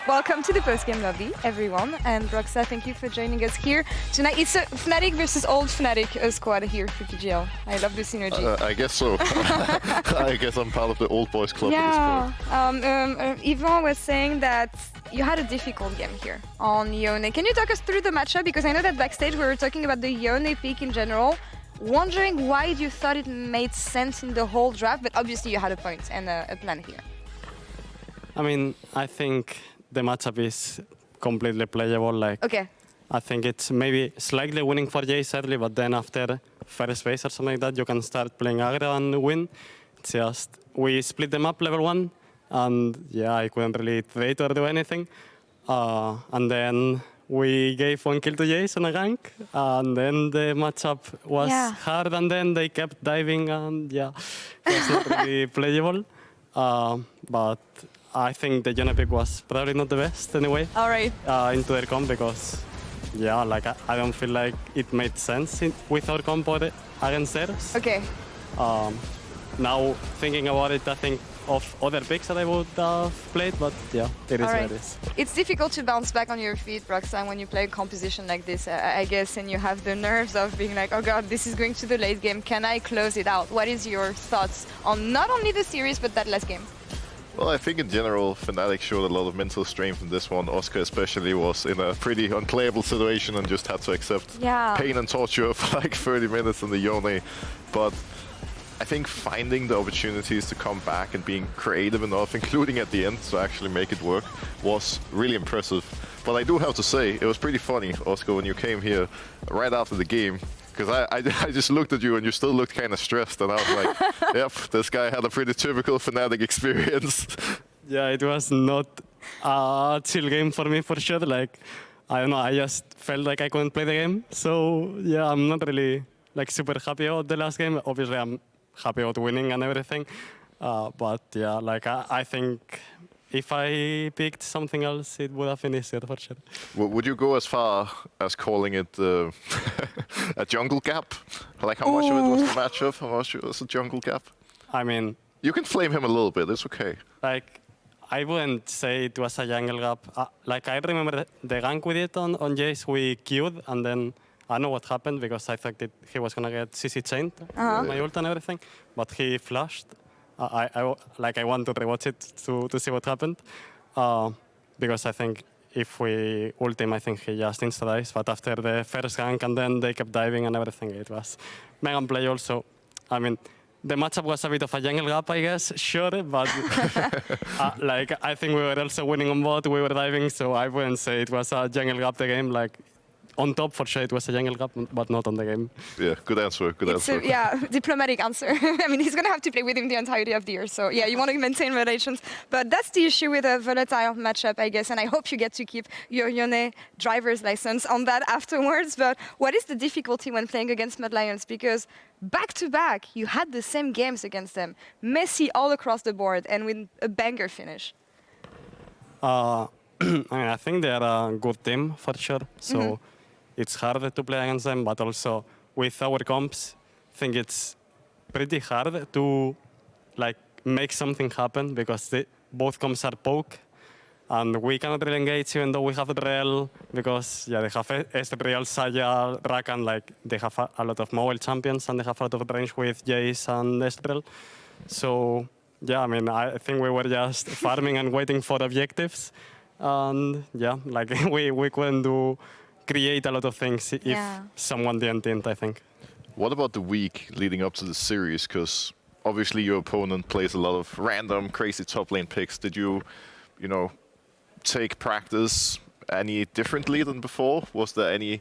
Welcome to the post-game lobby, everyone. And Broxah, thank you for joining us here tonight. It's a Fnatic versus old Fnatic squad here for PGL. I love the synergy. I guess so. I guess I'm part of the old boys club. Yeah. Yvon was saying that you had a difficult game here on Yone. Can you talk us through the matchup? Because I know that backstage we were talking about the Yone pick in general. Wondering why you thought it made sense in the whole draft, but obviously you had a point and a plan here. I mean, I think the matchup is completely playable. Like, okay. I think it's maybe slightly winning for Jace early, but then after first phase or something like that, you can start playing aggro and win. It's just, we split them up level 1, and yeah, I couldn't really trade or do anything. And then we gave 1 kill to Jace on a gank, and then the matchup was hard, and then they kept diving, and yeah, it was not really playable. But I think the Yone pick was probably not the best anyway. All right. Into their comp because, yeah, like I don't feel like it made sense with our comp or against theirs. Okay. Now thinking about it, I think of other picks that I would have played, but yeah, it is what it is. It's difficult to bounce back on your feet, Broxah, when you play a composition like this, I guess, and you have the nerves of being like, oh god, this is going to the late game, can I close it out? What is your thoughts on not only the series, but that last game? Well, I think in general, Fnatic showed a lot of mental strength in this one. Oscar especially was in a pretty unplayable situation and just had to accept pain and torture for like 30 minutes in the Yone. But I think finding the opportunities to come back and being creative enough, including at the end, to actually make it work, was really impressive. But I do have to say, it was pretty funny, Oscar, when you came here right after the game. Because I just looked at you and you still looked kind of stressed, and I was like, yep, this guy had a pretty typical Fnatic experience. Yeah, it was not a chill game for me for sure. Like, I don't know, I just felt like I couldn't play the game. So yeah, I'm not really like super happy about the last game. Obviously, I'm happy about winning and everything. But yeah, like I think if I picked something else, it would have been easier for sure. Would you go as far as calling it a jungle gap? Like how much of it was the matchup? How much was a jungle gap? I mean, you can flame him a little bit. It's okay. Like, I wouldn't say it was a jungle gap. Like, I remember the gank we did on Jace, we queued, and then I don't know what happened because I thought that he was gonna get CC chained, my ult and everything, but he flashed. I want to rewatch it to see what happened, because I think if we ult him, I think he just insta-dies. But after the first gank and then they kept diving and everything, it was mega play also. I mean, the matchup was a bit of a jungle gap, I guess, sure, but like I think we were also winning on bot, we were diving, so I wouldn't say it was a jungle gap the game. Like, on top, for sure, it was a jungle gap, but not on the game. Yeah, good answer, good answer. Diplomatic answer. I mean, he's going to have to play with him the entirety of the year. So, yeah, you want to maintain relations. But that's the issue with a volatile matchup, I guess. And I hope you get to keep your Yone driver's license on that afterwards. But what is the difficulty when playing against Mad Lions? Because back-to-back, you had the same games against them. Messy all across the board and with a banger finish. I mean, I think they are a good team, for sure. So. It's harder to play against them, but also with our comps, I think it's pretty hard to like make something happen because both comps are poke, and we cannot really engage even though we have Rel because they have Ezreal, Saya, Rakan, like they have a lot of mobile champions and they have a lot of range with Jace and Ezreal. So yeah, I mean, I think we were just farming and waiting for objectives, and yeah, like we couldn't create a lot of things if someone didn't, I think. What about the week leading up to the series? Because obviously your opponent plays a lot of random, crazy top lane picks. Did you take practice any differently than before? Was there any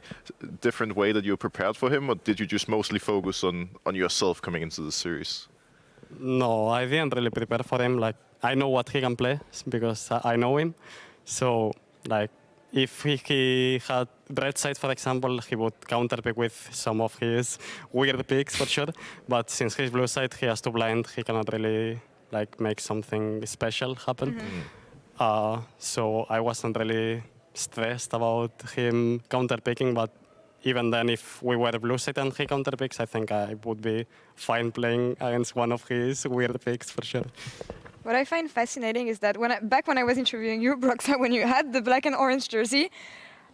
different way that you prepared for him, or did you just mostly focus on yourself coming into the series? No, I didn't really prepare for him. Like, I know what he can play because I know him. So, like, if he had red side, for example, he would counter pick with some of his weird picks for sure. But since he's blue side, he has to blind. He cannot really like make something special happen. So I wasn't really stressed about him counter picking. But even then, if we were blue side and he counter picks, I think I would be fine playing against one of his weird picks for sure. What I find fascinating is that back when I was interviewing you, Broxah, when you had the black and orange jersey,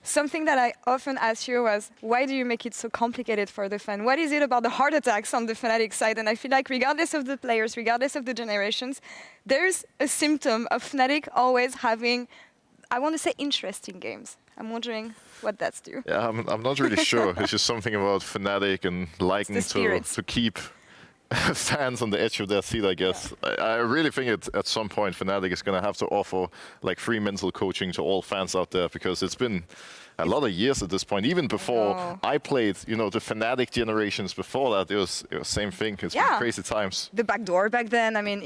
something that I often asked you was, why do you make it so complicated for the fan? What is it about the heart attacks on the Fnatic side? And I feel like regardless of the players, regardless of the generations, there's a symptom of Fnatic always having, I want to say, interesting games. I'm wondering what that's due. Yeah, I'm not really sure. It's just something about Fnatic and liking to keep fans on the edge of their seat, I guess. Yeah. I really think at some point Fnatic is going to have to offer like free mental coaching to all fans out there, because it's been a lot of years at this point. Even before I played, you know, the Fnatic generations before that, it was same thing. It's been crazy times. The backdoor back then, I mean,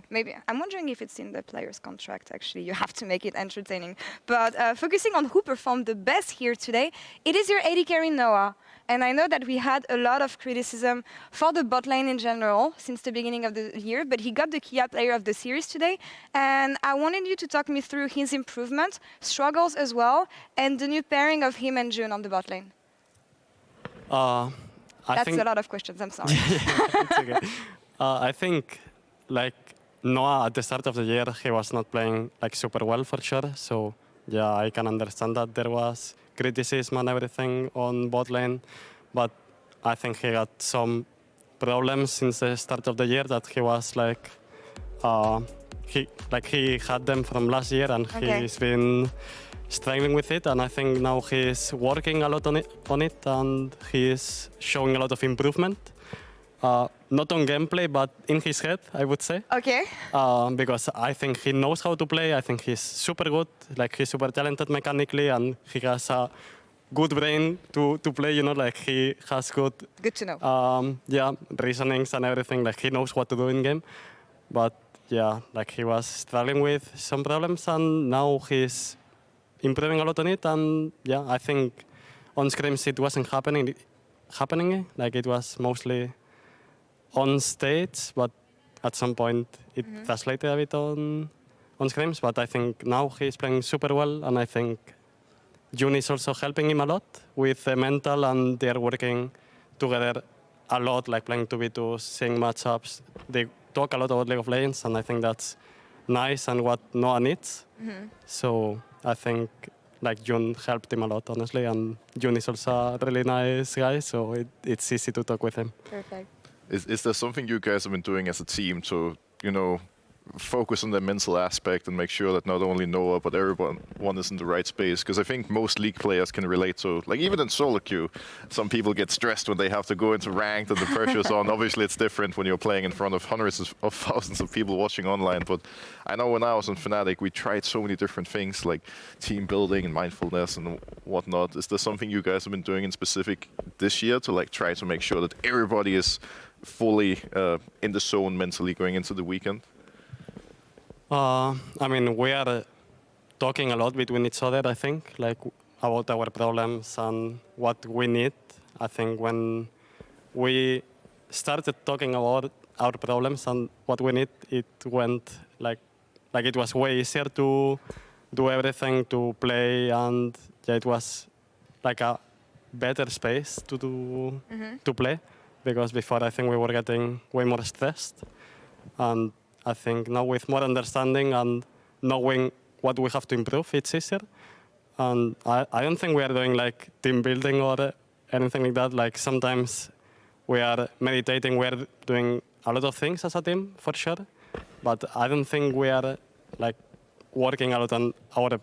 maybe. I'm wondering if it's in the player's contract, actually. You have to make it entertaining. But focusing on who performed the best here today, it is your AD carry, Noah. And I know that we had a lot of criticism for the bot lane in general since the beginning of the year, but he got the Kia Player of the Series today. And I wanted you to talk me through his improvement, struggles as well, and the new pairing of him and Yone on the bot lane. That's a lot of questions, I'm sorry. It's okay. I think, like, Noah at the start of the year, he was not playing like super well for sure. So yeah, I can understand that there was criticism and everything on bot lane, but I think he had some problems since the start of the year that he was like, he had them from last year, and he's been struggling with it. And I think now he's working a lot on it, and he's showing a lot of improvement. Not on gameplay, but in his head, I would say. Okay. Because I think he knows how to play. I think he's super good. Like, he's super talented mechanically, and he has a good brain to play. You know, like, he has good. Good to know. Reasonings and everything. Like, he knows what to do in game. But yeah, like, he was struggling with some problems, and now he's improving a lot on it. And yeah, I think on scrims it wasn't happening. Like, it was mostly on stage, but at some point it translated a bit on scrims. But I think now he's playing super well, and I think Yone is also helping him a lot with the mental, and they're working together a lot, like playing 2v2, seeing matchups. They talk a lot about League of Legends, and I think that's nice and what Noah needs. So I think like Yone helped him a lot, honestly, and Yone is also a really nice guy, so it's easy to talk with him. Perfect. Is there something you guys have been doing as a team to, you know, focus on the mental aspect and make sure that not only Noah but everyone is in the right space? Because I think most League players can relate to, like, even in solo queue, some people get stressed when they have to go into ranked and the pressure's on. Obviously it's different when you're playing in front of hundreds of thousands of people watching online, but I know when I was on Fnatic we tried so many different things like team building and mindfulness and whatnot. Is there something you guys have been doing in specific this year to like try to make sure that everybody is fully in the zone mentally going into the weekend? I mean, we are talking a lot between each other, I think, like about our problems and what we need. I think when we started talking about our problems and what we need, it went like it was way easier to do everything, to play, and yeah, it was like a better space to play. Because before, I think we were getting way more stressed. And I think now with more understanding and knowing what we have to improve, it's easier. And I don't think we are doing like team building or anything like that. Like sometimes we are meditating, we are doing a lot of things as a team, for sure. But I don't think we are like working a lot on our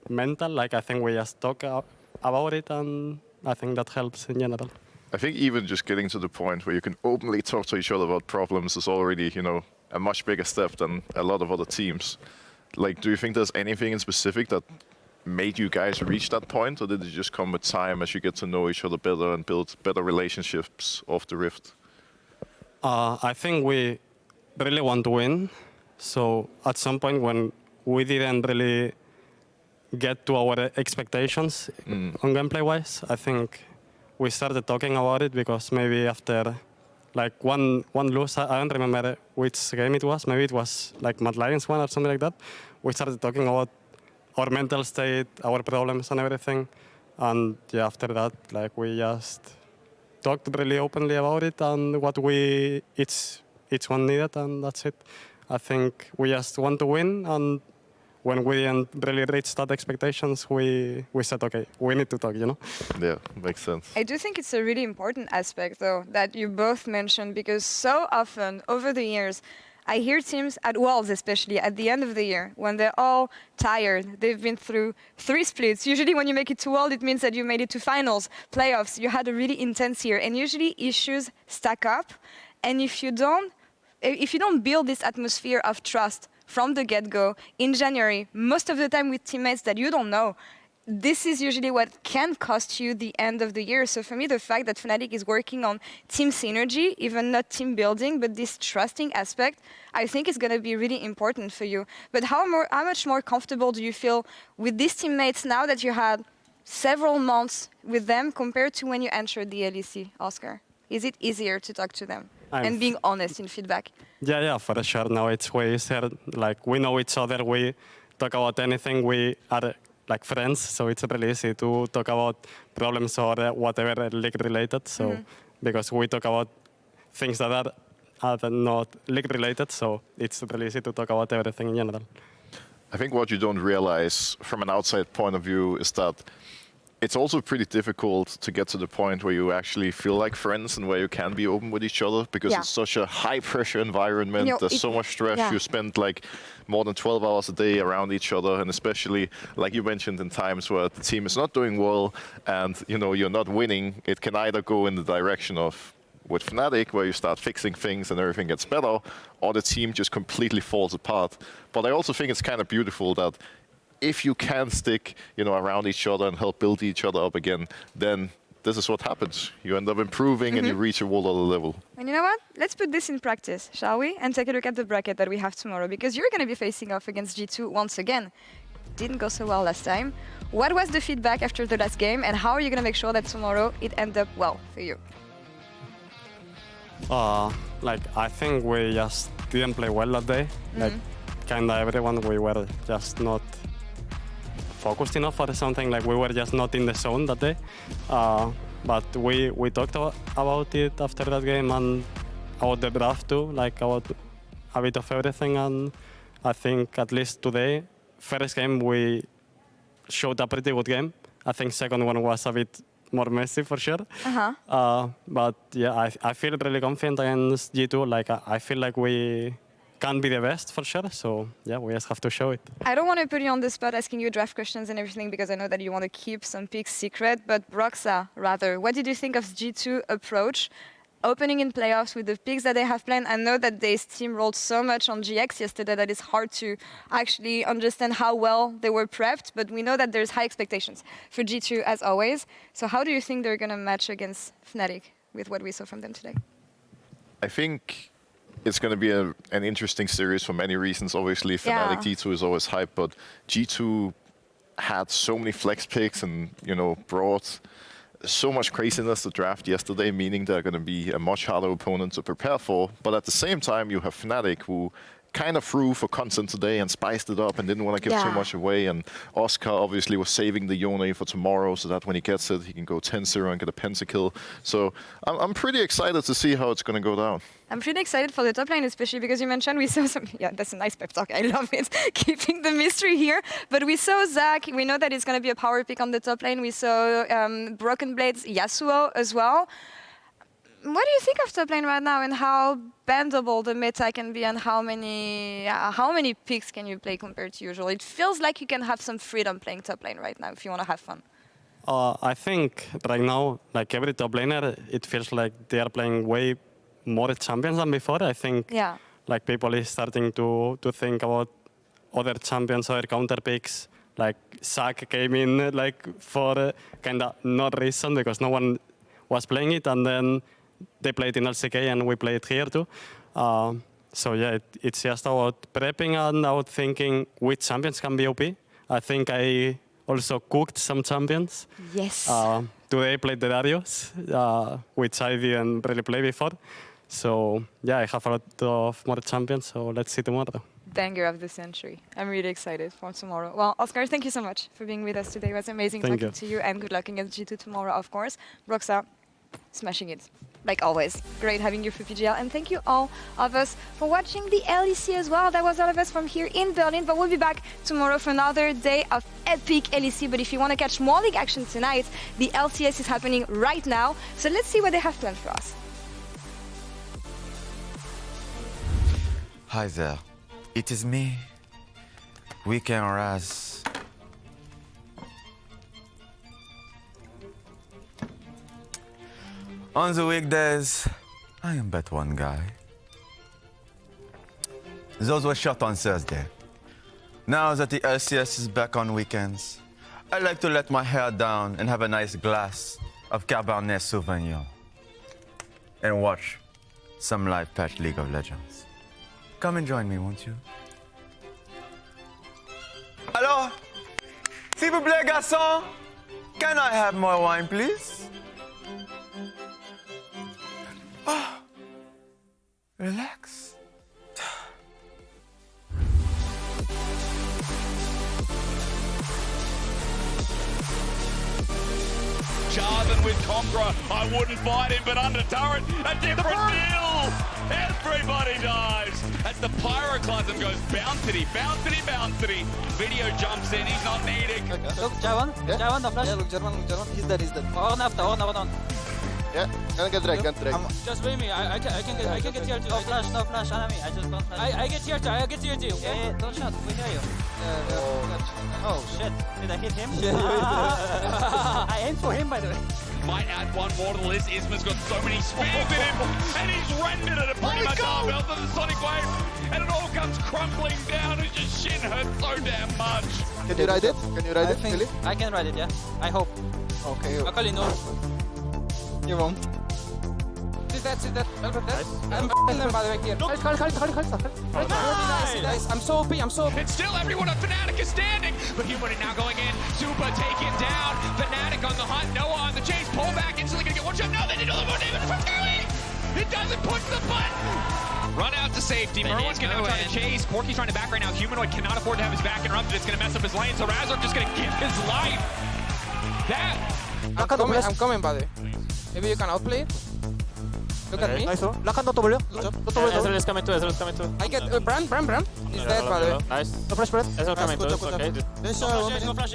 mental. Like I think we just talk about it, and I think that helps in general. I think even just getting to the point where you can openly talk to each other about problems is already, you know, a much bigger step than a lot of other teams. Like, do you think there's anything in specific that made you guys reach that point, or did it just come with time as you get to know each other better and build better relationships off the Rift? I think we really want to win. So at some point when we didn't really get to our expectations on gameplay-wise, I think we started talking about it, because maybe after like one lose, I don't remember which game it was, maybe it was like Mad Lions 1 or something like that, we started talking about our mental state, our problems and everything. And yeah, after that, like we just talked really openly about it and what we each one needed, and that's it. I think we just want to win, and when we didn't really reach that expectations, we said, okay, we need to talk, you know? Yeah, makes sense. I do think it's a really important aspect, though, that you both mentioned, because so often over the years, I hear teams at Worlds, especially at the end of the year, when they're all tired, they've been through 3 splits. Usually when you make it to World, it means that you made it to finals, playoffs, you had a really intense year, and usually issues stack up. And if you don't build this atmosphere of trust from the get-go in January, most of the time with teammates that you don't know, this is usually what can cost you the end of the year. So for me, the fact that Fnatic is working on team synergy, even not team building, but this trusting aspect, I think is going to be really important for you. But how much more comfortable do you feel with these teammates now that you had several months with them compared to when you entered the LEC, Oscar? Is it easier to talk to them and being honest in feedback? Yeah, for sure. Now it's way easier. Like, we know each other. We talk about anything. We are like friends, so it's really easy to talk about problems or whatever league related. So because we talk about things that are not league related, so it's really easy to talk about everything in general. I think what you don't realize from an outside point of view is that it's also pretty difficult to get to the point where you actually feel like friends and where you can be open with each other, because it's such a high pressure environment. There's so much stress. You spend like more than 12 hours a day around each other, and especially like you mentioned, in times where the team is not doing well and you're not winning, it can either go in the direction of with Fnatic, where you start fixing things and everything gets better, or the team just completely falls apart. But I also think it's kind of beautiful that if you can stick, around each other and help build each other up again, then this is what happens. You end up improving and you reach a whole other level. And you know what? Let's put this in practice, shall we? And take a look at the bracket that we have tomorrow, because you're going to be facing off against G2 once again. Didn't go so well last time. What was the feedback after the last game, and how are you going to make sure that tomorrow it ends up well for you? I think we just didn't play well that day. Like, kinda everyone, we were just not focused enough or something. Like, we were just not in the zone that day. But we talked about it after that game and about the draft too, like about a bit of everything. And I think at least today, first game we showed a pretty good game. I think second one was a bit more messy for sure. But yeah, I feel really confident against G2. Like, I feel like we can be the best for sure. So yeah, we just have to show it. I don't want to put you on the spot asking you draft questions and everything, because I know that you want to keep some picks secret. But Broxah, rather, what did you think of G2 approach? Opening in playoffs with the picks that they have planned. I know that they steamrolled so much on GX yesterday that it's hard to actually understand how well they were prepped, but we know that there's high expectations for G2 as always. So how do you think they're going to match against Fnatic with what we saw from them today? I think it's going to be an interesting series for many reasons. Obviously, Fnatic G2 is always hype, but G2 had so many flex picks and, brought so much craziness to draft yesterday, meaning they're going to be a much harder opponent to prepare for. But at the same time, you have Fnatic, who kind of threw for content today and spiced it up and didn't want to give too much away. And Oscar obviously was saving the Yone for tomorrow, so that when he gets it, he can go 10-0 and get a pentakill. So I'm pretty excited to see how it's going to go down. I'm pretty excited for the top lane, especially because you mentioned we saw some... Yeah, that's a nice pep talk. I love it. Keeping the mystery here. But we saw Zach. We know that it's going to be a power pick on the top lane. We saw Broken Blades Yasuo as well. What do you think of top lane right now, and how bendable the meta can be, and how many picks can you play compared to usual? It feels like you can have some freedom playing top lane right now if you want to have fun. I think right now, like every top laner, it feels like they are playing way more champions than before. I think like people is starting to think about other champions, other counter picks. Like Zac came in like for kind of no reason, because no one was playing it, and then they played in LCK and we played here too. So yeah, it's just about prepping and about thinking which champions can be OP. I think I also cooked some champions. Yes. Today I played the Darius, which I didn't really play before. So yeah, I have a lot of more champions, so let's see tomorrow. Banger of the century. I'm really excited for tomorrow. Well, Oscar, thank you so much for being with us today. It was amazing talking to you, and good luck against G2 tomorrow, of course. Broxah, smashing it. Like always. Great having you for PGL, and thank you all of us for watching the LEC as well. That was all of us from here in Berlin, but we'll be back tomorrow for another day of epic LEC. But if you want to catch more league action tonight, the LCS is happening right now. So let's see what they have planned for us. Hi there, it is me, Weekend Raz. On the weekdays, I am but one guy. Those were shot on Thursday. Now that the LCS is back on weekends, I like to let my hair down and have a nice glass of Cabernet Sauvignon and watch some live patch League of Legends. Come and join me, won't you? Alors, s'il vous plaît, garçon, can I have more wine, please? Ah, relax. Jarvan with Conqueror, I wouldn't fight him, but under turret, a different deal! Everybody dies! As the Pyroclasm goes bounce-ity, bounce-ity, bounce-ity. Video jumps in, he's not needing. Look, Jarvan, Jarvan, the flash. Yeah, look, Jarvan, he's dead, he's dead. Horn after, horn. Yeah, can get drag, Just wait me, I can get here too. No flash, enemy, I just can't flash. I get here too, Yeah, don't shot, we hear you. Oh shit, did I hit him? I aimed for him, by the way. Might add one more to the list. Isma's got so many spams in him, and he's rendered it at pretty much half health of the Sonic Wave, and it all comes crumbling down, and just shin hurts so damn much. Can you ride it? Can you ride it, Philip? I can ride it, yeah. I hope. Okay. Akali, no. You won't. Sit that. I'm them by the way here. Nice. I'm so OP. It's still everyone on Fnatic is standing, but Human now going in. Super taken down. Fnatic on the hunt. Noah on the chase. Pull back. Instantly gonna get one shot. No, they did all the more damage from Kelly. It doesn't push the button. Run out to safety. Merwin's gonna try to chase. Porky's trying to back right now. Humanoid cannot afford to have his back interrupted. It's gonna mess up his lane. So Razor just gonna give his life. I'm coming, buddy. Maybe you can outplay it. Look at me. Nice throw. Lakan no W. Ezreal is coming too. I get Bran. He's dead, by the way. Nice. No press spread. Ezreal coming too, it's okay. No flash.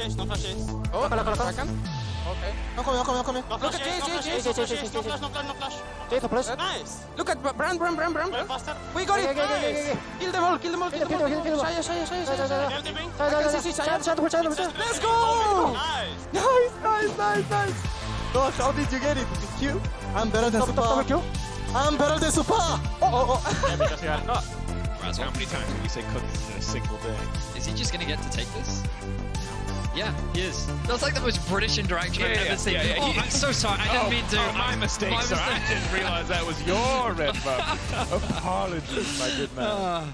Oh, second. Okay. I'm coming. Look at Jace. No flash. Jay, no press. Nice. Look at Bran. Faster. We got it. Okay. Kill them all. Kill. Let's go. Nice. Gosh, how did you get it? Q? I'm better than Supa. I'm better than Supa. Yeah, because you are not. Raz, how many times have we say cookies in a single day? Is he just going to get to take this? Yeah, he is. That's like the most British interaction I've ever seen. Oh, I'm so sorry. I didn't mean to. My mistake, sir. I didn't realize that was your red buff. Apologies, my good man.